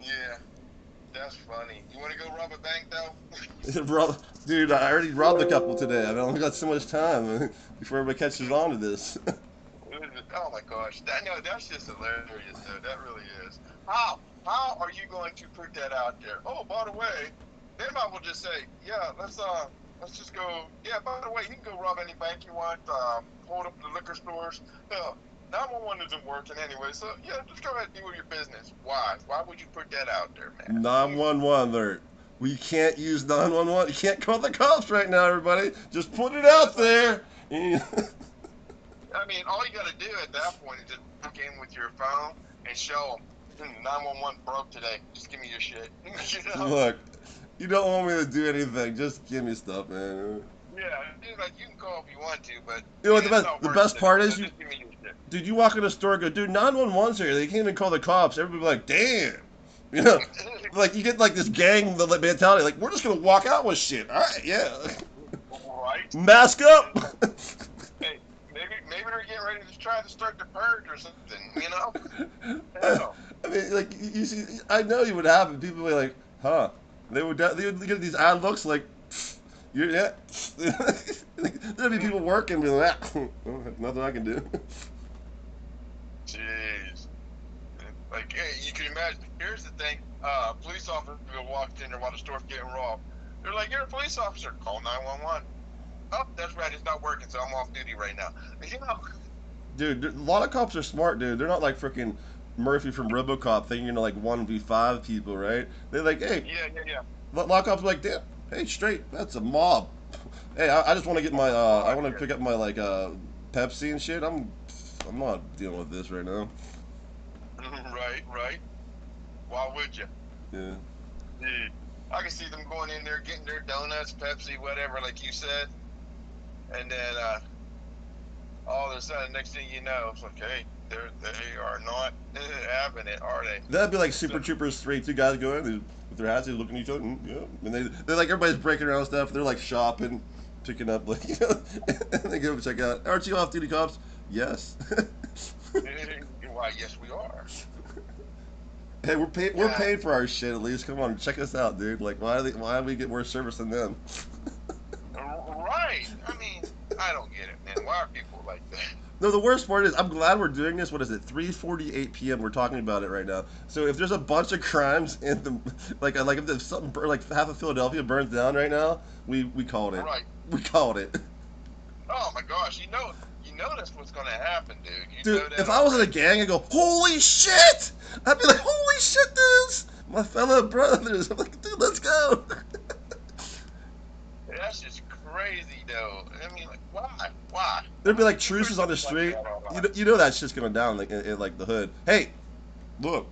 Yeah, that's funny. You want to go rob a bank though? Dude, I already robbed a couple today. I've only got so much time before everybody catches on to this. Oh my gosh, that no, that's just hilarious though. That really is. How how are you going to put that out there? Oh, by the way, they might well just say, yeah, let's just go. Yeah, by the way, you can go rob any bank you want. Hold up the liquor stores. Hell, 911 isn't working anyway, so yeah, just go ahead and do your business. Why? Why would you put that out there, man? 911 alert. We can't use 911. You can't call the cops right now, everybody. Just put it out Like, there. I mean, all you got to do at that point is just look in with your phone and show them 911 broke today. Just give me your shit. You know? Look, you don't want me to do anything. Just give me stuff, man. Yeah, it's like you can call if you want to, but You know what it's not the working best today. part So is? just give me your shit. Dude, you walk in a store and go, dude, 911's here. They can't even call the cops. Everybody be like, damn. You know, like you get like this gang mentality. Like, we're just going to walk out with shit. All right, yeah. Right? Mask up. Hey, maybe they're getting ready to try to start the purge or something. You know? I Hell. mean, like, you see, I know it would happen. People would be like, huh. They would get these odd looks like, you're, yeah. There'd be people working be like, nothing I can do. Jeez. Like, hey, you can imagine. Here's the thing: police officer walked in there while the store's getting robbed. They're like, "You're a police officer. Call 911." Oh, that's right. It's not working, so I'm off duty right now. You know? Dude, a lot of cops are smart, dude. They're not like freaking Murphy from RoboCop thinking you're gonna like 1v5 people, right? They're like, hey, Yeah, yeah, yeah. a lot of cops are like, damn, hey, straight, that's a mob. Hey, I just want to get my, I Oh, want to yeah. pick up my like Pepsi and shit. I'm not dealing with this right now. Right, right. Why would you? Yeah. Yeah. I can see them going in there, getting their donuts, Pepsi, whatever, like you said, and then all of a sudden, next thing you know, it's like, hey, they are not having it, are they? That'd be like So, Super Troopers 3, two guys going with their hats, they looking at each other, yeah. And they're like, everybody's breaking around stuff. They're like shopping, picking up, like, and they go check out. Aren't you off duty cops? Yes. why? Yes, we are. Hey, we're paid. We're God, paid for our shit at least. Come on, check us out, dude. Like, why do we get worse service than them? right. I mean, I don't get it, man. Why are people like that? No, the worst part is I'm glad we're doing this. What is it? 3:48 p.m. We're talking about it right now. So if there's a bunch of crimes in the like if there's something like half of Philadelphia burns down right now, we called it. Right. We called it. Oh my gosh, you know that's what's gonna happen, dude. You Dude, know that if I was in a already. gang, I'd go, holy shit! I'd be like, holy shit, dudes! My fellow brothers. I'm like, dude, let's go. That's just crazy, though. I mean, like, why? Why? There'd be like We hear truces on the something like street. that all the You know that shit's going down like in like the hood. Hey, look,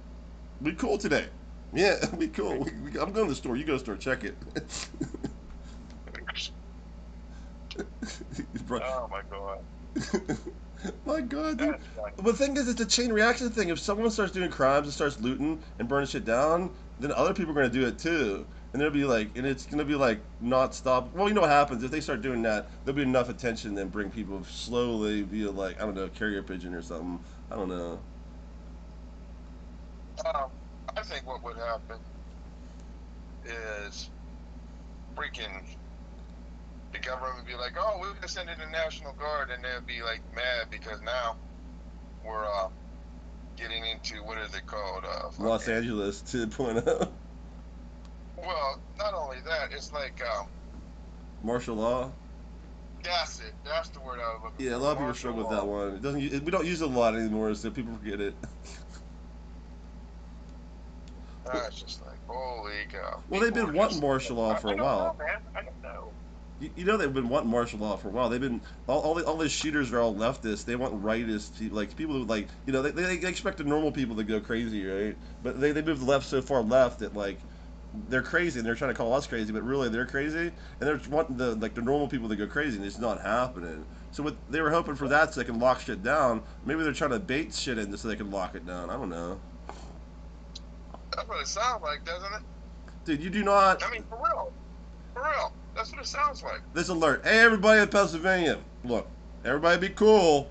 we cool today. Yeah, we cool. I'm going to the store. You go to the store. Check it. time. Bro, Oh my god, my God, dude. that's funny. But the thing is, it's a chain reaction thing. If someone starts doing crimes and starts looting and burning shit down, then other people are going to do it too. And it'll be like, and it's going to be like not stop. Well, you know what happens if they start doing that? There'll be enough attention then bring people slowly via like I don't know carrier pigeon or something. I don't know. Um, I think what would happen is freaking the government would be like, "Oh, we're gonna send in the National Guard," and they'd be like mad because now we're getting into what is it called? Los Fucking. Angeles 2.0 Well, not only that, it's like martial law. that's it. That's the word I was looking Yeah, a for. lot of people Martial struggle with that law. one. It doesn't. We don't use it a lot anymore, so people forget it. That's just like holy cow. Well, they've People been are wanting just. martial law for I a don't know, while. man. I don't know. You know they've been wanting martial law for a while. They've been all the shooters are all leftists. They want rightist like people who like they expect the normal people to go crazy, right? But they move the left so far left that like they're crazy and they're trying to call us crazy, but really they're crazy and they're wanting the normal people to go crazy and it's not happening. So what they were hoping for that so they can lock shit down. Maybe they're trying to bait shit in so they can lock it down. I don't know, That's what it sounds like, doesn't it? dude. You do not. I mean, for real. For real. That's what it sounds like. This alert. Hey, everybody in Pennsylvania. Look, everybody be cool,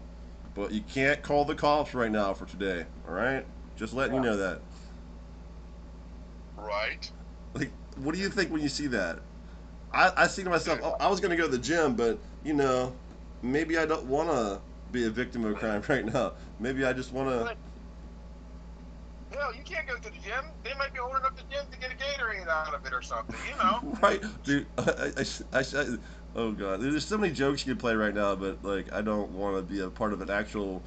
but you can't call the cops right now for today. All right? Just letting you Yeah. know that. Right. Like, what do you think when you see that? I see to myself, oh, I was going to go to the gym, but, you know, maybe I don't want to be a victim of crime right now. Maybe I just want to. But hell, you can't go to the gym. They might be holding up the gym to get a Gatorade out of it or something. You know. Right, dude. Oh god, there's so many jokes you can play right now, but like I don't want to be a part of an actual.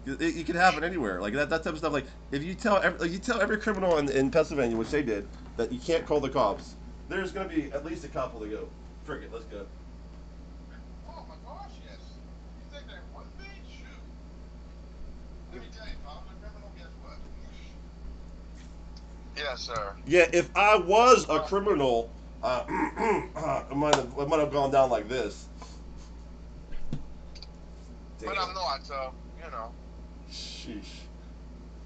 It can happen anywhere, like that type of stuff. Like if you tell you tell every criminal in Pennsylvania, which they did, that you can't call the cops, there's gonna be at least a couple that go, "Frick it, let's go." Oh my gosh, yes. You think they wouldn't be? Shoot. Let me tell you, if I was a criminal, guess what? Yes, sir. Yeah, if I was a criminal, it might have gone down like this. But Damn. I'm not, so you know. Sheesh.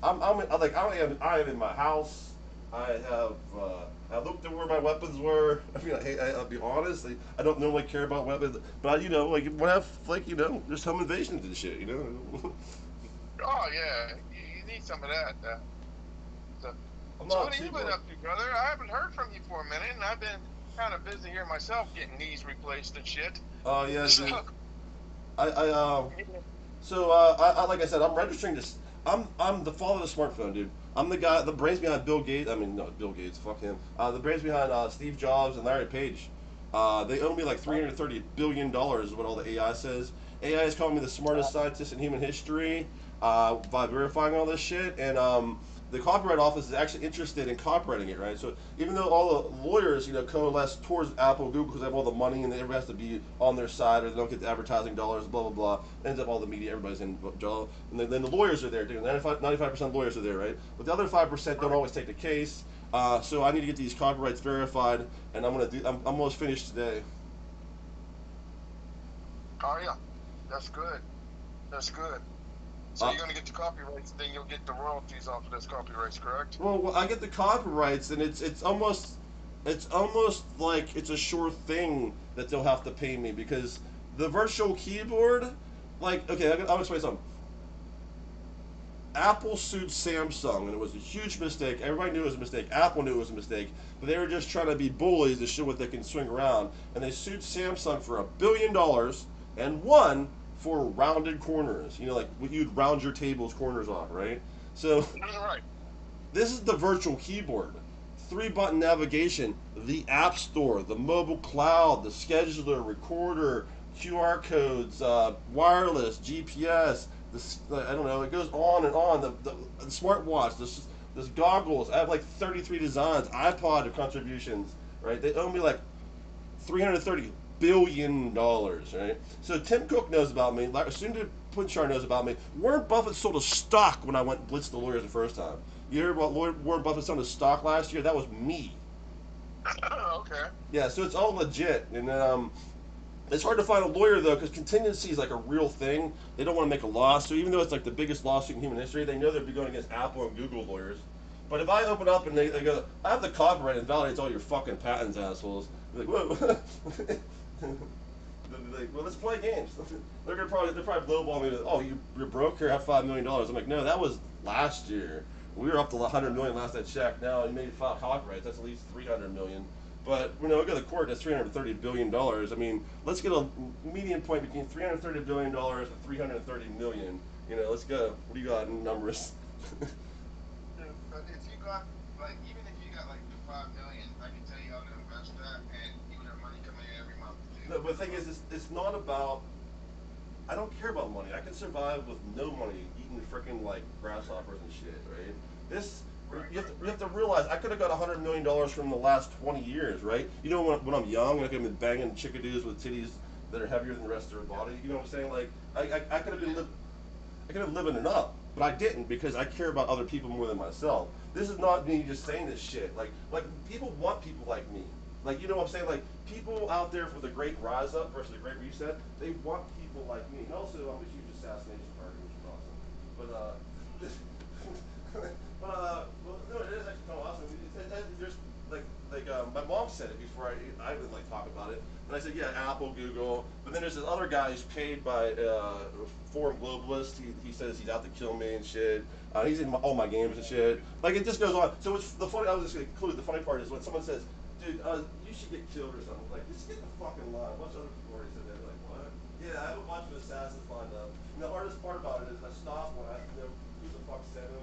Like I am in my house. I have I looked at where my weapons were. I mean, I'll be honest. I don't normally care about weapons, but you know, like what if like you know, there's home invasions and shit. You know. Oh yeah, you need some of that. So, I'm so not what have too you been broke. up to, brother? I haven't heard from you for a minute, and I've been kind of busy here myself, getting knees replaced and shit. Oh yeah, So, dude. I So, like I said, I'm registering this. I'm the father of the smartphone, dude. I'm the guy, the brains behind Bill Gates. I mean, no, Bill Gates, fuck him. The brains behind Steve Jobs and Larry Page. They owe me like $330 billion, is what all the AI says. AI is calling me the smartest scientist in human history by verifying all this shit. And the Copyright Office is actually interested in copyrighting it, right? So even though all the lawyers, you know, coalesce towards Apple, Google because they have all the money and everybody has to be on their side or they don't get the advertising dollars, blah, blah, blah. Ends up all the media, everybody's in jail. And then the lawyers are there, too. 95% lawyers are there, right? But the other 5% don't always take the case. So I need to get these copyrights verified, and I'm almost finished today. oh yeah, that's good. That's good. So Uh, you're gonna get the copyrights, then you'll get the royalties off of those copyrights, correct? well, I get the copyrights, and it's almost like it's a sure thing that they'll have to pay me because the virtual keyboard, like, okay, I'll explain something. Apple sued Samsung, and it was a huge mistake. Everybody knew it was a mistake. Apple knew it was a mistake, but they were just trying to be bullies to show what they can swing around. And they sued Samsung for $1 billion and won for rounded corners. You know, like you'd round your table's corners off, right? So Right. this is the virtual keyboard. 3-button navigation, the App Store, the mobile cloud, the scheduler, recorder, QR codes, wireless, GPS. I don't know. It goes on and on. The smartwatch, this goggles. I have like 33 designs. iPod contributions. Right? They owe me like $330 billion. Right? So Tim Cook knows about me. Sundar Punchar knows about me. Warren Buffett sold a stock when I went blitz the lawyers the first time. You heard about Warren Buffett selling a stock last year? That was me. Okay. Yeah, so it's all legit. And it's hard to find a lawyer though, because contingency is like a real thing. They don't want to make a loss. So even though it's like the biggest lawsuit in human history, they know they'll be going against Apple and Google lawyers. But if I open up and they go, I have the copyright and validates all your fucking patents, assholes. They're like, whoa. They'll be like, well, let's play games. They're probably lowball me. Oh, you're broke here. Have $5 million. I'm like, no, that was last year. We were up to 100 million last I checked. Now you made file copyrights. That's at least 300 million. But when I go to court, that's $330 billion. I mean, let's get a median point between $330 billion and 330 million. You know, let's go. What do you got in numbers? But if you got like, even if you got like the 5 million, I can tell you how to invest that, and you would have money coming in every month too. No, but the thing is, it's not about. I don't care about money. I can survive with no money, eating freaking like grasshoppers and shit, right? This Right, you have to realize I could have got $100 million from the last 20 years, right? You know, when I'm young, I could have been banging chickadoos with titties that are heavier than the rest of her body. You know what I'm saying? Like I could have been I could have living it up, but I didn't because I care about other people more than myself. This is not me just saying this shit. Like people want people like me. Like you know what I'm saying? Like people out there for the great rise up versus the great reset, they want people like me. And also, I'm a huge assassination target, which is awesome. But well, no, it is actually kind of awesome. There's like like my mom said it before I would like talk about it, and I said yeah, Apple, Google, but then there's this other guy who's paid by foreign globalist. He says he's out to kill me and shit. He's in all my games and shit. Like it just goes on. So it's the funny. I was just gonna conclude. The funny part is when someone says, "Dude, you should get killed or something," like just get the fucking line. What's other people already said that? Like what? Yeah, I have a bunch of assassins lined up. And the hardest part about it is I stopped when I who the fuck sent him.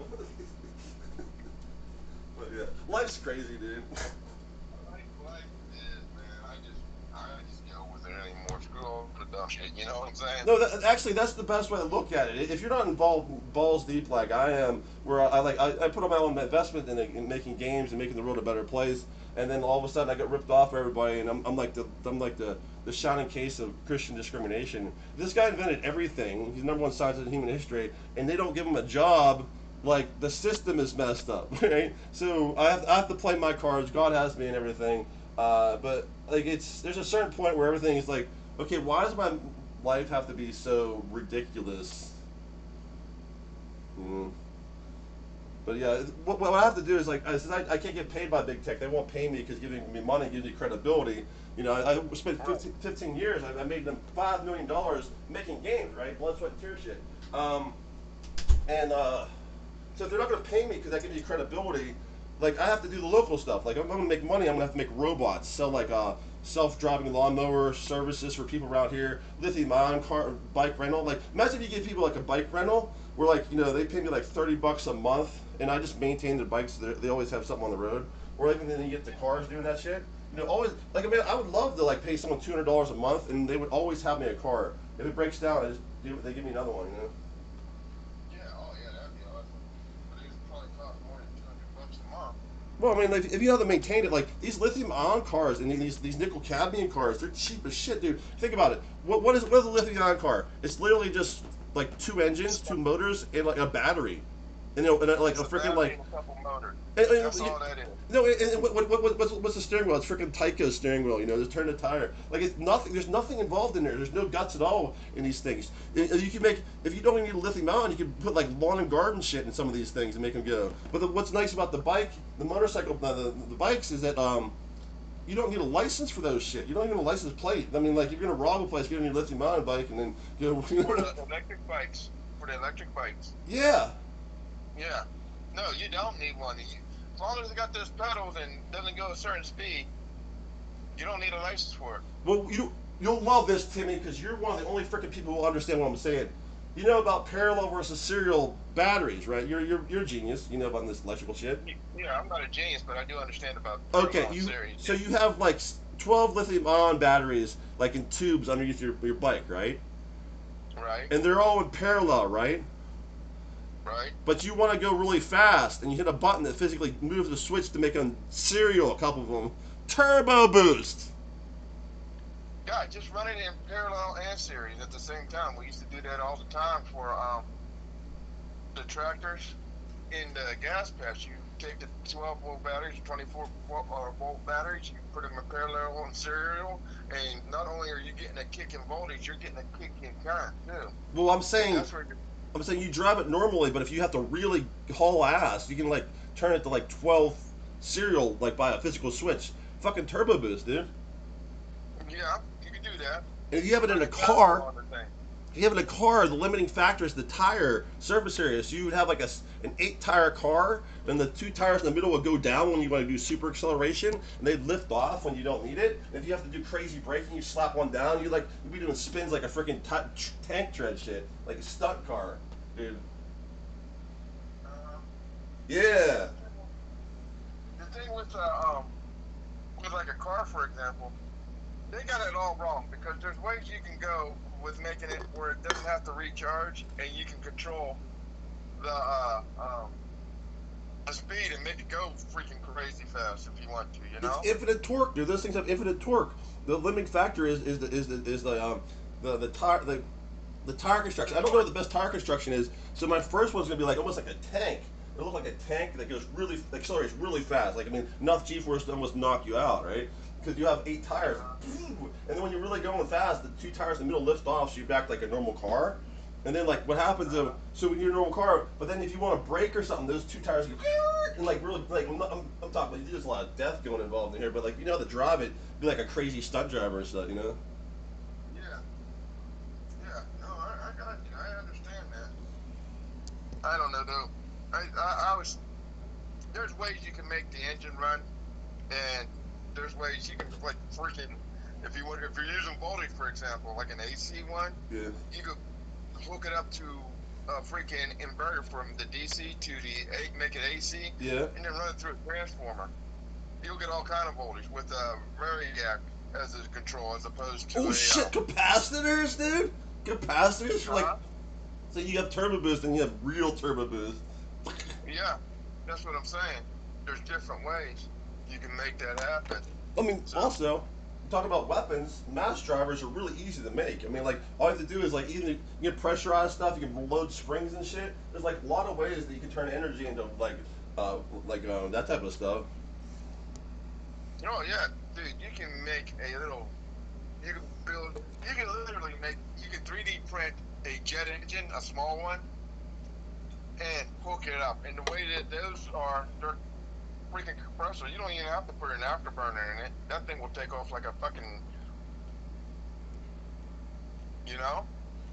But yeah, life's crazy, dude. Life is, man. I just get over there anymore. Screw all the dumb shit. You know what I'm saying? No, actually, that's the best way to look at it. If you're not involved balls deep like I am, where I put on my own investment in making games and making the world a better place, and then all of a sudden I get ripped off everybody, and I'm like the shining case of Christian discrimination. This guy invented everything. He's number one scientist in human history, and they don't give him a job. Like the system is messed up, right? So I have to play my cards. God has me and everything, but like there's a certain point where everything is like, okay, why does my life have to be so ridiculous? Mm. But yeah, what I have to do is like, since I can't get paid by big tech, they won't pay me because giving me money gives me credibility. You know, I spent 15 years, I made them $5 million making games, right? Blood, sweat, and tear shit. And so if they're not going to pay me because that gives me credibility, like I have to do the local stuff. Like if I'm going to make money, I'm going to have to make robots, sell like self-driving lawnmower services for people around here, lithium-ion car, bike rental. Like imagine if you give people like a bike rental where like they pay me like $30 a month, and I just maintain their bikes. So they always have something on the road. Or like then you get the cars doing that shit. Always like I would love to like pay someone $200 a month, and they would always have me a car. If it breaks down, they give me another one. Yeah, oh yeah, that'd be awesome. But it probably cost more than $200 a month. Well, I mean, like, if you haven't maintained it, like these lithium-ion cars and these nickel-cadmium cars, they're cheap as shit, dude. Think about it. What is a lithium-ion car? It's literally just like two engines, two motors, and like a battery, and like a freaking like. A couple motors. And, That's all that is. No, and what's the steering wheel? It's freaking Tyco's steering wheel. Just turn the tire. Like it's nothing. There's nothing involved in there. There's no guts at all in these things. You can make if you don't even need a lithium ion, you can put like lawn and garden shit in some of these things and make them go. But what's nice about the bike, the motorcycle, the bikes is that you don't need a license for those shit. You don't even need a license plate. I mean, like you're gonna rob a place, get a new lithium ion bike, and then For the electric bikes. Yeah. Yeah. No, you don't need one. As long as it got those pedals and doesn't go a certain speed, you don't need a license for it. Well, you'll love this, Timmy, because you're one of the only freaking people who will understand what I'm saying. You know about parallel versus serial batteries, right? You're a genius. You know about this electrical shit. Yeah, I'm not a genius, but I do understand about. Okay, so you have like 12 lithium-ion batteries, like in tubes underneath your bike, right? Right. And they're all in parallel, right? Right. But you want to go really fast, and you hit a button that physically moves the switch to make them serial. A couple of them, turbo boost. Yeah, just run it in parallel and series at the same time. We used to do that all the time for the tractors in the gas patch. You take the 12-volt batteries, 24-volt batteries, you put them in parallel and serial, and not only are you getting a kick in voltage, you're getting a kick in current too. Well, I'm saying you drive it normally, but if you have to really haul ass, you can like turn it to like 12 serial, like by a physical switch. Fucking turbo boost, dude. Yeah, you can do that. And if you have it in a car, the limiting factor is the tire surface area. So you would have like an 8-tire car, and the 2 tires in the middle would go down when you want to do super acceleration, and they'd lift off when you don't need it. And if you have to do crazy braking, you slap one down, you'd be doing spins like a freaking tank tread shit, like a stunt car, dude. Yeah. The thing with like a car, for example, they got it all wrong because there's ways you can go with making it where it doesn't have to recharge, and you can control the speed and make it go freaking crazy fast if you want to. It's infinite torque, dude. Those things have infinite torque. The limiting factor is the tire construction. I don't know what the best tire construction is. So my first one's gonna be like almost like a tank. It looks like a tank that accelerates really fast. Like enough G-force to almost knock you out, right? Because you have 8 tires, and then when you're really going fast, the 2 tires in the middle lift off, so you're back like a normal car. And then like what happens? So when you're in a normal car, but then if you want to brake or something, those two tires go and like really like I'm talking like there's a lot of death going involved in here. But like you know how to drive it, be like a crazy stunt driver and stuff, you know. Yeah, yeah. No, I got you. I understand that. I don't know though. I was there's ways you can make the engine run, and there's ways you can like freaking if you're using voltage for example, like an AC one, Yeah. you could hook it up to a freaking inverter from the DC to make it AC, Yeah. and then run it through a transformer. You'll get all kind of voltage with a variac as a control, as opposed to Oh a shit, capacitors, dude. Capacitors for like uh, so you have turbo boost and you have real turbo boost. yeah, that's what I'm saying. There's different ways you can make that happen. I mean, So also, talking about weapons, mass drivers are really easy to make. I mean, like, all you have to do is, like, either you can pressurize stuff, you can load springs and shit. There's, like, a lot of ways that you can turn energy into, that type of stuff. oh yeah, dude, you can make a little. You can build. You can literally make. You can 3D print a jet engine, a small one, and hook it up. And the way that those are, they're freaking compressor. You don't even have to put an afterburner in it. That thing will take off like a fucking, you know.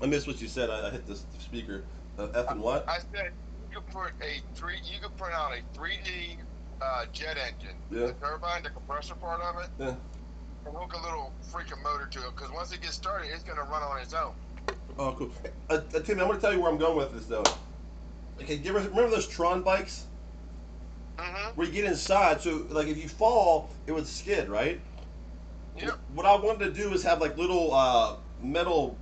I missed what you said. I hit the speaker. F I, and what? I said you could put a three. You could print out a 3D jet engine, Yeah. the turbine, the compressor part of it, Yeah. and hook a little freaking motor to it. Because once it gets started, it's gonna run on its own. Oh, cool. Tim, I'm going to tell you where I'm going with this, though. Okay, you ever remember those Tron bikes? Mm-hmm. Where you get inside, so, like, if you fall, it would skid, right? Yep. What I wanted to do is have like little metal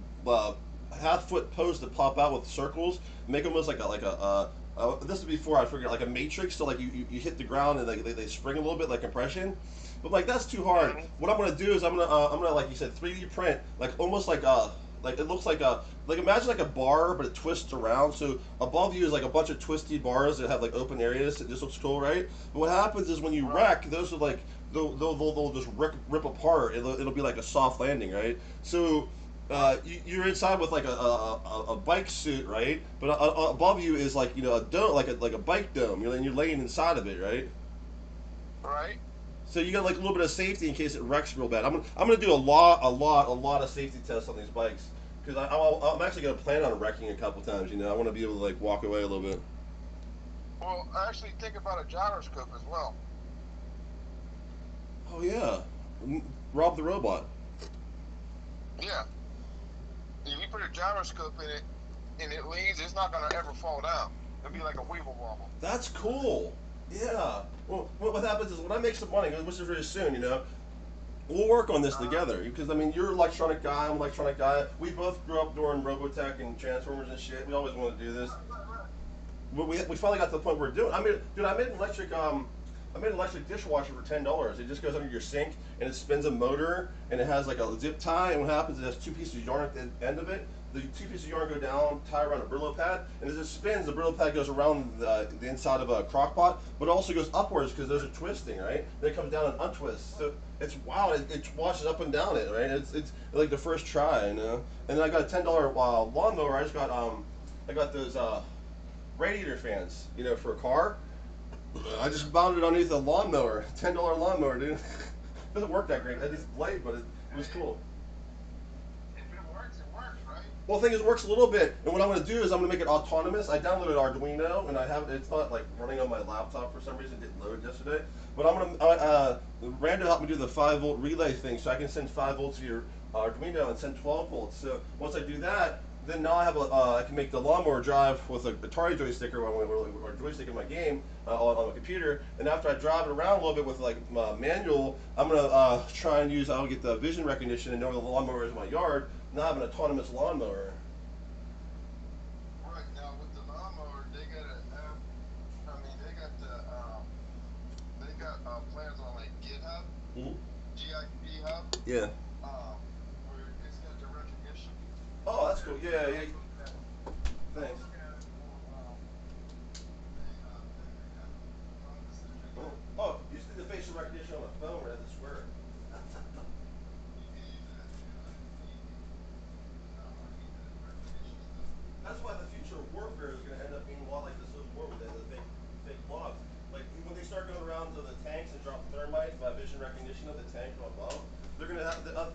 half foot posts that pop out with circles, make almost like this is before I figured like a matrix. So like you hit the ground and like they spring a little bit like compression, but like that's too hard. Mm-hmm. What I'm gonna do is I'm gonna like you said 3D print like almost like it looks like imagine like a bar but it twists around. So above you is like a bunch of twisty bars that have like open areas. It just looks cool, right? But what happens is when you Right. wreck, those are like they'll just rip apart. It'll be like a soft landing, right? So you're inside with like a bike suit, right? But above you is like a dome, like a bike dome. You're laying inside of it, right? Right. So you got like a little bit of safety in case it wrecks real bad. I'm gonna do a lot of safety tests on these bikes because I'm actually gonna plan on wrecking a couple times. I want to be able to like walk away a little bit. Well, I actually think about a gyroscope as well. Oh yeah, Rob the robot. Yeah. If you put a gyroscope in it and it leans, it's not gonna ever fall down. It'll be like a weeble wobble. That's cool. Yeah. Well, what happens is when I make some money, which is really soon, we'll work on this Uh, together. Because I mean, you're an electronic guy. I'm an electronic guy. We both grew up doing Robotech and Transformers and shit. We always wanted to do this. But we finally got to the point where we're doing. I mean, dude, I made an electric dishwasher for $10. It just goes under your sink and it spins a motor and it has like a zip tie. And what happens is it has two pieces of yarn at the end of it. The two pieces of yarn go down, tie around a Brillo pad, and as it spins, the Brillo pad goes around the inside of a crock pot, but it also goes upwards because those are twisting, right? Then it comes down and untwists. So it's wild. It washes up and down it, right? It's like the first try. And then I got a $10 lawnmower. I got those radiator fans, for a car. I just mounted it underneath a lawnmower, $10 lawnmower, dude. Doesn't work that great. I just blade, but it was cool. if it works, right? Well, the thing is, it works a little bit, and what I'm going to do is I'm going to make it autonomous. I downloaded Arduino, and it's not like running on my laptop for some reason. It didn't load yesterday, but Rando helped me do the 5-volt relay thing, so I can send 5 volts to your Arduino and send 12 volts. So once I do that, then now I can make the lawnmower drive with a Atari joystick or joystick in my game on my computer. And after I drive it around a little bit with like manual, I'm gonna I'll get the vision recognition and know where the lawnmower is in my yard. Now I have an autonomous lawnmower. Right now with the lawnmower, they gotta have. I mean, they got plans on like GitHub, Mhm. GIP Hub, Yeah. um, where it's got the recognition. Oh, that's cool. Yeah, I yeah. was looking at it. I was Thanks. looking at it for they got autonomous engine Oh, that oh, you just did the facial recognition on the phone rather than swear. you can use that too. I need the recognition stuff.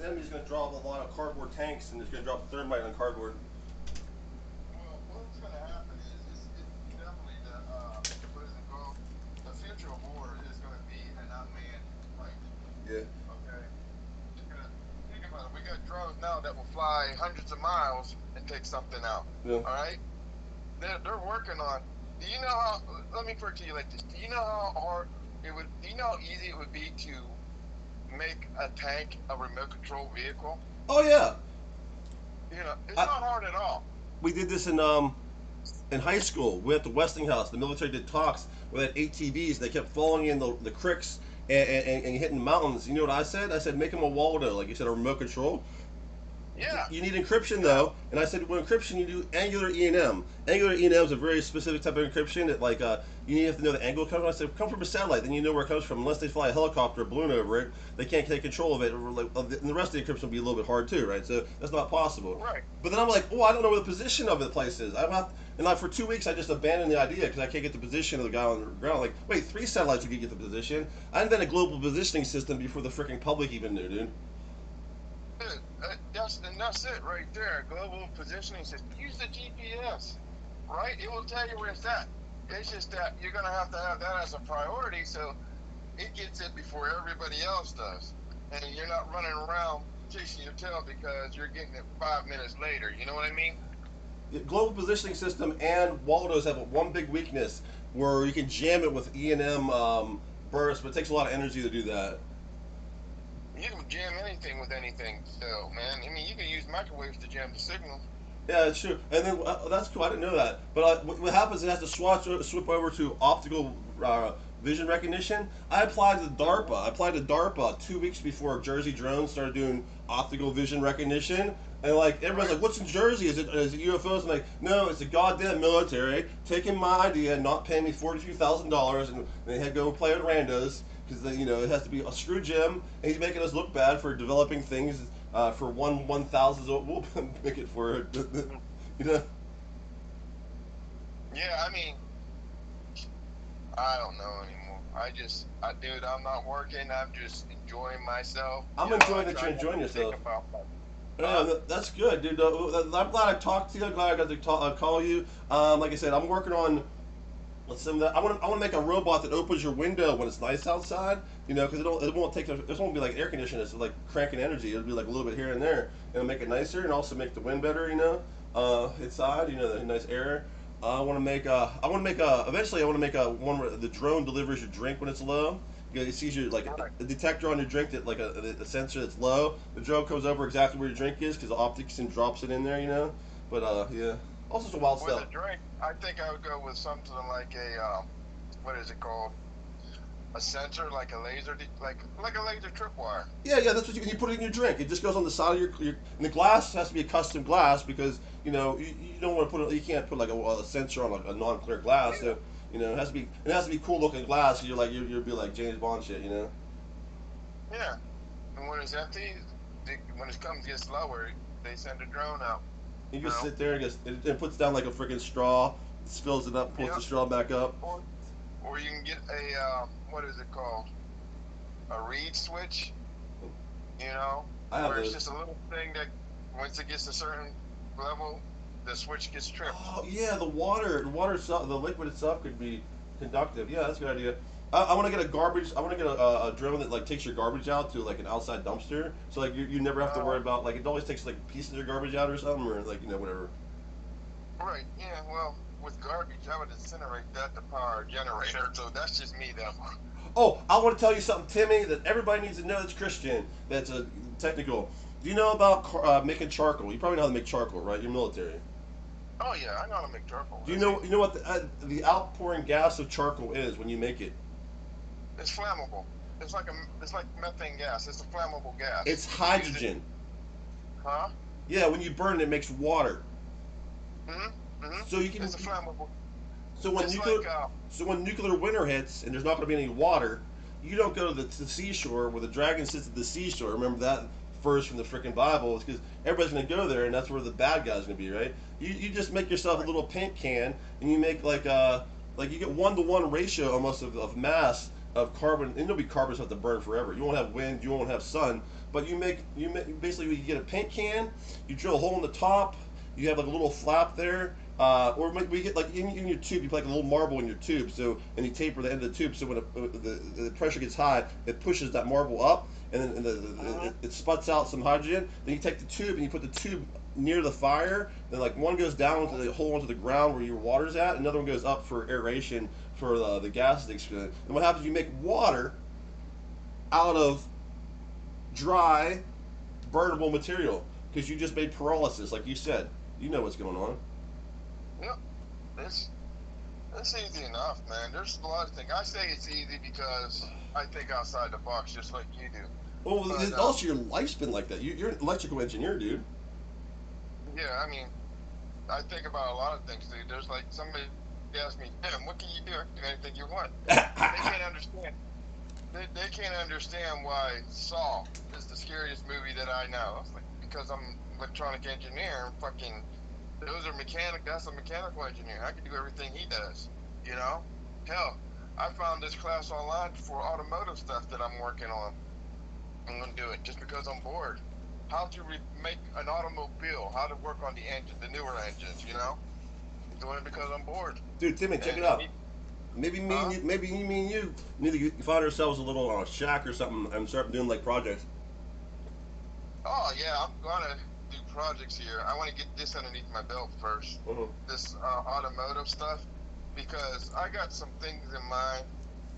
them, he's going to drop a lot of cardboard tanks, and he's going to drop thermite on cardboard. Well, what's going to happen is it's definitely what is it called? The future of war is going to be an unmanned flight. Yeah. Okay. Because think about it. We got drones now that will fly hundreds of miles and take something out. Yeah. All right. They're working on. Do you know how? Let me put it to you like this. Do you know how hard it would? Do you know how easy it would be to make a tank a remote control vehicle? Oh yeah. You know, it's I, not hard at all. we did this in high school. We went to Westinghouse. The military did talks. We had ATVs. They kept falling in the creeks and hitting mountains. You know what I said? I said make them a Waldo, like you said, a remote control. Yeah. You need encryption though, and I said, well, encryption you do angular E&M. Angular E&M is a very specific type of encryption that you have to know the angle it comes from. I said, come from a satellite, then you know where it comes from. Unless they fly a helicopter or balloon over it, they can't take control of it. And the rest of the encryption will be a little bit hard too, right? So that's not possible. Right. But then I'm like, oh, I don't know where the position of the place is. And like for 2 weeks, I just abandoned the idea because I can't get the position of the guy on the ground. Like, wait, 3 satellites you can get the position. I invented a global positioning system before the freaking public even knew, dude. Dude, that's it right there. Global positioning system. Use the GPS, right? It will tell you where it's at. It's just that you're gonna have to have that as a priority, so it gets it before everybody else does, and you're not running around chasing your tail because you're getting it 5 minutes later. You know what I mean? The global positioning system and Waldos have one big weakness where you can jam it with E&M bursts, but it takes a lot of energy to do that. You can jam anything with anything, so man. I mean, you can use microwaves to jam the signal. Yeah, it's true. And then that's cool. I didn't know that. But what happens? It has to switch over to optical vision recognition. I applied to DARPA. I applied to DARPA 2 weeks before Jersey drones started doing optical vision recognition. And like everybody's like, "What's in Jersey? Is it UFOs?" I'm like, "No, it's the goddamn military taking my idea, and not paying me $42,000, and they had to go play at randos because it has to be a screw Jim, and he's making us look bad for developing things." For 1/1000, we'll make it for it. you know. Yeah, I mean, I don't know anymore. Dude, I'm not working. I'm just enjoying myself. I'm enjoying that you're enjoying yourself. Yeah, that's good, dude. I'm glad I talked to you. I'm glad I got to call you. Like I said, I'm working on some of that. I want to make a robot that opens your window when it's nice outside. Because it won't be like air conditioning. It's like cranking energy. It'll be like a little bit here and there. It'll make it nicer and also make the wind better. Inside. The nice air. Eventually I want to make a one where the drone delivers your drink when it's low. It sees your a detector on your drink that a sensor that's low. The drone comes over exactly where your drink is because the optics and drops it in there. But yeah, all sorts of wild With stuff. a drink, I think I would go with something like a what is it called? A sensor, like a laser, like a laser tripwire. Yeah, that's what you put it in your drink. It just goes on the side of your and the glass has to be a custom glass because you don't want to you can't put like a sensor on like a non-clear glass. So it has to be cool looking glass. So you'll be like James Bond shit. Yeah, and when it's empty, when it gets lower, they send a drone out. You just sit there and it puts down like a freaking straw, spills it up, pulls the straw back up. Or you can get a what is it called? A reed switch. Where it's just a little thing that once it gets a certain level, the switch gets tripped. Oh yeah, the water itself, the liquid itself could be conductive. Yeah, that's a good idea. I want to get a garbage. I want to get a drone that like takes your garbage out to like an outside dumpster. So like you never have to worry about like it always takes like pieces of garbage out or something or like whatever. Right. Yeah. Well, with garbage, I would incinerate that to power a generator. So that's just me, though. Oh, I want to tell you something, Timmy, that everybody needs to know that's Christian. That's technical. Do you know about making charcoal? You probably know how to make charcoal, right? You're military. Oh yeah, I know how to make charcoal. Do you know what the outpouring gas of charcoal is when you make it? It's flammable. It's like methane gas. It's a flammable gas. It's hydrogen. Huh? Yeah, when you burn it, it makes water. So you can. It's a flammable. So when nuclear winter hits and there's not going to be any water, you don't go to the seashore where the dragon sits at the seashore. Remember that verse from the freaking Bible? It's because everybody's going to go there, and that's where the bad guy's going to be, right? You just make yourself a little paint can, and you make like you get 1-to-1 ratio almost of mass of carbon, and there'll be carbons have to burn forever. You won't have wind, you won't have sun, but you make basically you get a paint can, you drill a hole in the top, you have like a little flap there, or we get like in your tube, you put like a little marble in your tube, so and you taper the end of the tube, so when the pressure gets high, it pushes that marble up, and then it sputs out some hydrogen. Then you take the tube and you put the tube near the fire. Then like one goes down into the hole into the ground where your water's at, another one goes up for aeration for the gas to expand. And what happens? You make water out of dry, burnable material because you just made pyrolysis, like you said. You know what's going on. Yep. It's it's easy enough, man. There's a lot of things. I say it's easy because I think outside the box just like you do. Well, But also your life's been like that. You're an electrical engineer, dude. yeah, I mean, I think about a lot of things, dude. There's like somebody asked me, Tim, what can you do? I can do anything you want. They can't understand. They can't understand why Saw is the scariest movie that I know. I was like, because I'm electronic engineer. Fucking, those are mechanic. That's a mechanical engineer. I can do everything he does. You know, hell, I found this class online for automotive stuff that I'm working on. I'm gonna do it just because I'm bored. How to make an automobile, how to work on the engine, the newer engines. You know, I'm doing it because I'm bored. Dude, Timmy, check it And out. he, Maybe huh? me and you need to find ourselves a little shack or something and start doing like projects. Oh yeah, I'm gonna do projects here. I want to get this underneath my belt first. Uh-huh. This automotive stuff, because I got some things in mind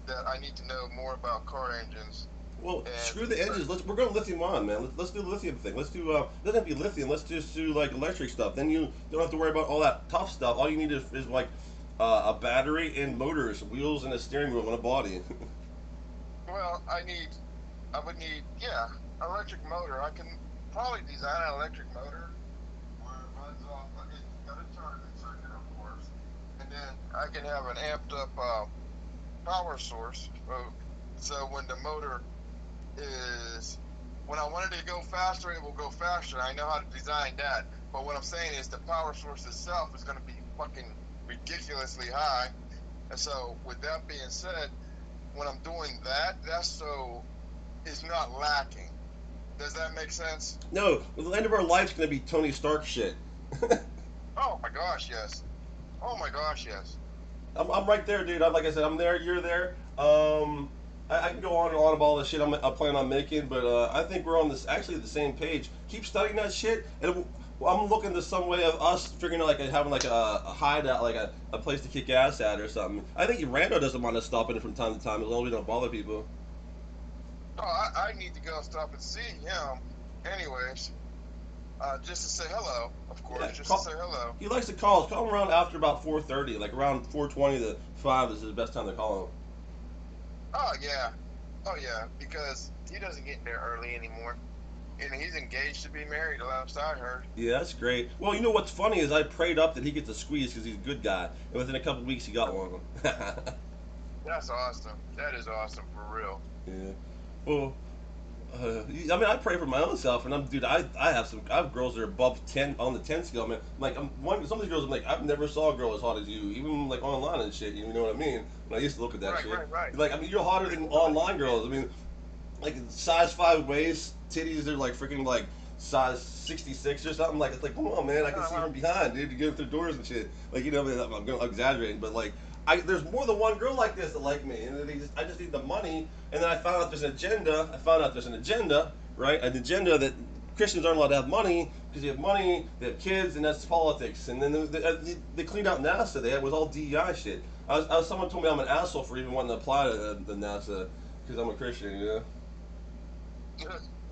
that I need to know more about car engines. Well, And screw the engines. We're going lithium on, man. Let's do the lithium thing. Let's do doesn't have to be lithium. Let's just do like electric stuff. Then you don't have to worry about all that tough stuff. All you need is like a battery and motors, wheels, and a steering wheel and a body. well, I would need, yeah, electric motor. I can probably design an electric motor where it runs off. It's got a charging circuit, of course, and then I can have an amped up power source. So when the motor is when I want it to go faster, it will go faster. I know how to design that. But what I'm saying is the power source itself is going to be fucking ridiculously high. And so, with that being said, when I'm doing that, that's so it's not lacking. Does that make sense? No, the end of our life's gonna be Tony Stark shit. Oh my gosh, yes. Oh my gosh, yes. I'm right there, dude. Like I said, I'm there. You're there. I can go on and on about all the shit I plan on making, but I think we're on this actually the same page. Keep studying that shit, and I'm looking to some way of us figuring out like having like a hideout, like a place to kick ass at or something. I think Rando doesn't mind us stopping it from time to time as long as we don't bother people. Oh, I need to go stop and see him. Anyways, just to say hello, of Yeah, course, just to say hello. he likes to call us. Call him around after about 4:30, like around 4:20 to 5 is the best time to call him. Oh yeah, oh yeah, because he doesn't get there early anymore, and he's engaged to be married. Last I heard. Yeah, that's great. Well, you know what's funny is I prayed up that he gets a squeeze because he's a good guy, and within a couple weeks he got one. That's awesome. That is awesome for real. Yeah. Well, I mean, I pray for my own self, and dude, I have girls that are above 10 on the 10 scale, man. Like, some of these girls, I'm like, I've never saw a girl as hot as you, even like online and shit. You know what I mean? When I used to look at that Right, shit, right, right. like, I mean, you're hotter than online girls. I mean, like size 5 waist, titties are like freaking like size 66 or something. Like, it's like, come on, man, I can see Uh-huh. from behind, dude. You get through doors and shit. Like, you know, I mean, I'm exaggerating, but like. There's more than one girl like this that like me, and I just need the money. And then I found out there's an agenda. I found out there's an agenda, right? An agenda that Christians aren't allowed to have money because they have money, they have kids, and that's politics. And then they cleaned out NASA. It was all DEI shit. Someone told me I'm an asshole for even wanting to apply to the NASA because I'm a Christian, you know.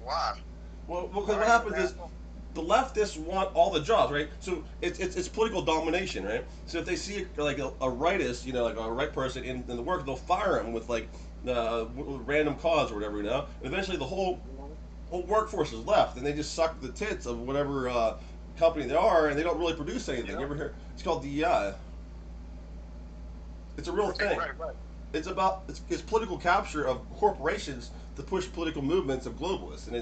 Why? Well, because Why what are you an happens is asshole? the leftists want all the jobs, right? So it's political domination, right? So if they see like a rightist, you know, like a right person in the work, they'll fire him with like random cause or whatever, you know. And eventually the Mhm. whole workforce is left, and they just suck the tits of whatever company they are, and they don't really produce anything. You Yeah. ever hear? It's called DEI. It's a real Right, thing. right, right. It's political capture of corporations to push political movements of globalists, and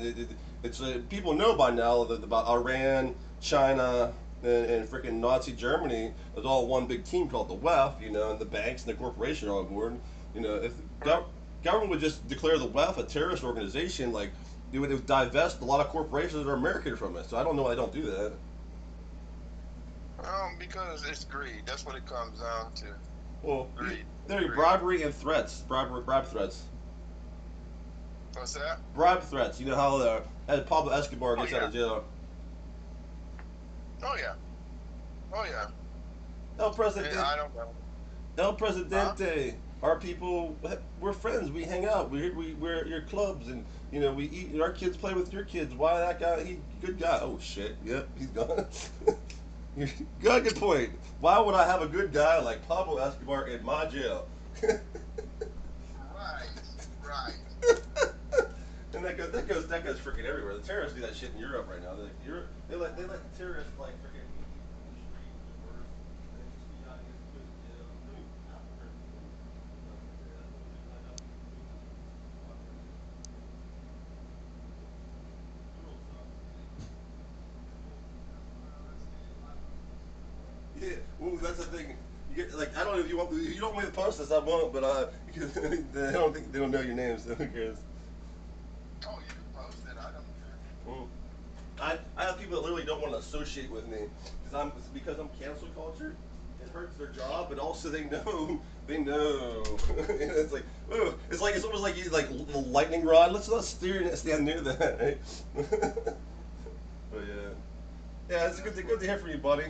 it's people know by now that about Iran, China, and freaking Nazi Germany is all one big team called the WEF, you know, and the banks and the corporation are on board. You know, if Right. government would just declare the WEF a terrorist organization. Like it would divest a lot of corporations that are American from it. So I don't know why they don't do that. Because it's greed. That's what it comes down to. Well, Greed. there you Greed. bribery and threats, bribe threats, What's that? bribe threats. You know how as Pablo Escobar Oh gets out yeah. of jail. Oh yeah. Oh yeah. El Presidente, I don't know. El Huh? Presidente. Our people, we're friends. We hang out. We're at your clubs, and we eat. Our kids play with your kids. Why that guy? He good guy. Oh shit. Yep, he's gone. Good point. Why would I have a good guy like Pablo Escobar in my jail? Right. Right. And that goes freaking everywhere. The terrorists do that shit in Europe right now. They're like, Europe, they let terrorists like freaking yeah, well, that's the thing. You get, like, I don't know if you want. If you don't want me to post this, I won't. But because I don't think they don't know your names. So who cares? Oh, you can post it. I don't care. Mm. I have people that literally don't want to associate with me because I'm cancel culture. It hurts their job, but also they know. And it's like, ooh, it's almost like you like a lightning rod. Let's not stand near that. Right? But yeah, it's good to hear from you, buddy.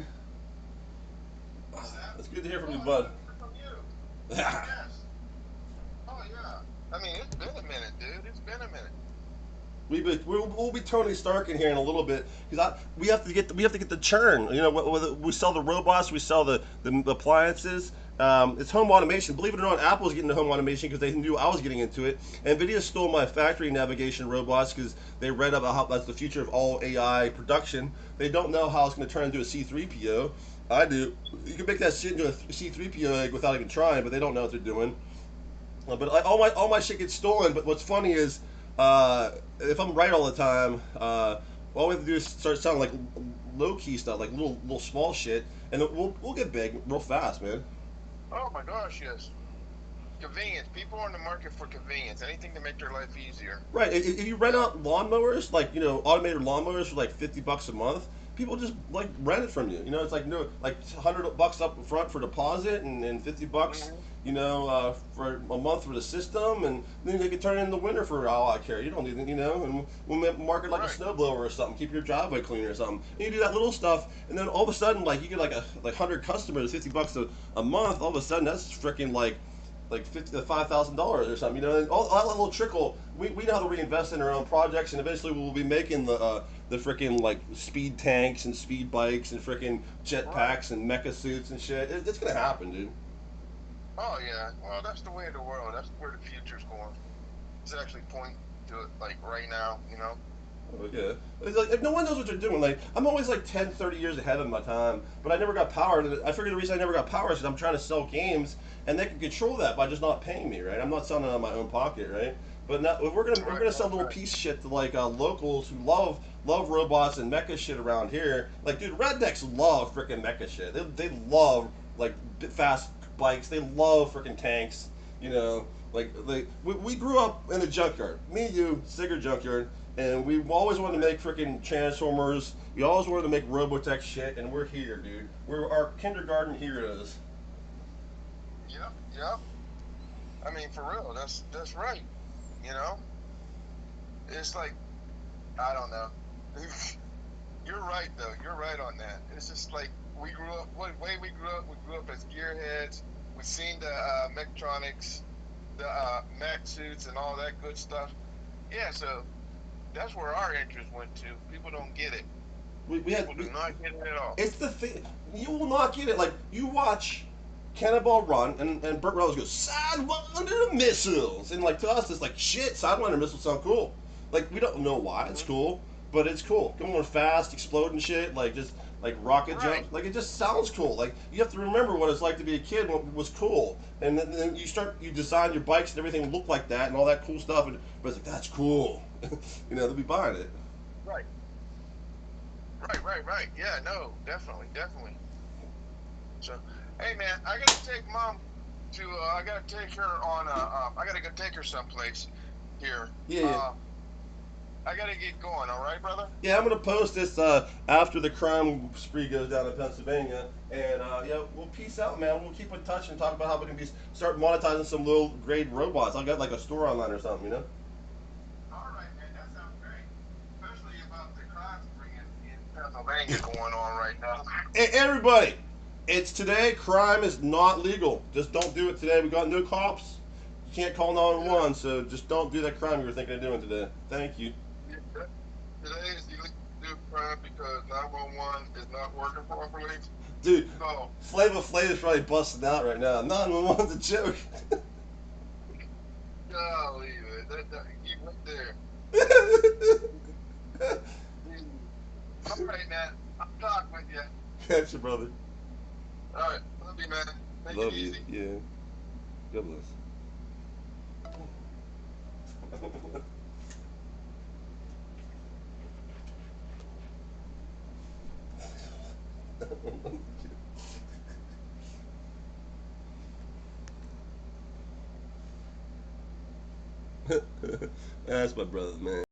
What's that? It's good to hear from you, Oh, bud. from you. Yes. Oh yeah. I mean, it's been a minute, dude. It's been a minute. We'll be Tony Starkin here in a little bit because we have to get the churn. We sell the robots, we sell the appliances. It's home automation. Believe it or not, Apple's getting into home automation because they knew I was getting into it. NVIDIA stole my factory navigation robots because they read about how that's the future of all AI production. They don't know how it's going to turn into a C3PO. I do. You can make that shit into a C3PO egg without even trying, but they don't know what they're doing. But all my shit gets stolen. But what's funny is, if I'm right all the time, all we have to do is start sounding like low key stuff, like little small shit, and we'll get big real fast, man. Oh my gosh, yes. Convenience. People are in the market for convenience. Anything to make their life easier. Right. If you You rent know. out lawnmowers, like automated lawnmowers for like $50 a month, people just like rent it from you. It's like no, like $100 up front for deposit and $50, Hmm. for a month for the system, and then they can turn it in the winter for all I care. You don't need it, and we'll market like a Right. snowblower or something, keep your driveway clean or something. And you do that little stuff, and then all of a sudden, like you get like 100 customers, $50 a month. All of a sudden, that's freaking like $5,000 or something, and all that little trickle. We know how to reinvest in our own projects, and eventually we'll be making the freaking like speed tanks and speed bikes and freaking Right. jetpacks and mecha suits and shit. It's gonna happen, dude. Oh yeah. Well, that's the way of the world. That's where the future's going. It's actually pointing to it, like right now. You know. Oh, yeah. It's like if no one knows what they're doing. Like I'm always like 10, 30 years ahead of my time, but I never got power. And I figured the reason I never got power is because I'm trying to sell games, and they can control that by just not paying me, right? I'm not selling it out of my own pocket, right? But now, if we're Right. gonna sell Right. little Right. piece of shit to like locals who love robots and mecha shit around here. Like, dude, rednecks love freaking mecha shit. They love like fast bikes. They love freaking tanks. You know, we grew up in a junkyard. Me, you, Sigurd junkyard, and we always wanted to make freaking transformers. We always wanted to make Robotech shit, and we're here, dude. We're our kindergarten heroes. Yep. Yep. I mean, for real. That's right. You know. It's like I don't know. You're right though. You're right on that. It's just like we grew up. What way we grew up? We grew up as gearheads. We seen the mechatronics, the mech suits, and all that good stuff. Yeah. So that's where our interest went to. People don't get it. We had People do not get it at all. it's the thing. You will not get it. Like you watch Cannonball Run, and Burt Reynolds goes Sidewinder missiles, and like to us it's like shit. Sidewinder missiles sound cool. Like we don't know why it's Hmm. cool, but it's cool. Going fast, exploding shit, like just like rocket Right. jumps. Like it just sounds cool. Like you have to remember what it's like to be a kid when it was cool, and then you design your bikes and everything look like that and all that cool stuff. But it's like that's cool. They'll be buying it. Right. Right. Right. Right. Yeah. No. Definitely. Definitely. So, hey man, I gotta take mom. to I gotta take her on I gotta go take her someplace here. Yeah, yeah. I gotta get going. All right, brother. Yeah, I'm gonna post this after the crime spree goes down in Pennsylvania, and yeah, we'll peace out, man. We'll keep in touch and talk about how we can start monetizing some low grade robots. I'll get like a store online or something, you know. All right, man. That sounds great. Especially about the crime spree in Pennsylvania going on right now. Hey, everybody, it's today. Crime is not legal. Just don't do it today. We got no cops. You can't call 911, so just don't do that crime you were thinking of doing today. Thank you. Yeah, today is illegal to do crime because 911 is not working properly. Dude, So, Flavor Flav is probably busting out right now. 911's a joke. golly, man, he went there. All right, man. I'll talk with you. Catch you, brother. All right. Love you, man. Take it Love you. easy. Yeah. God bless. That's my brother, man.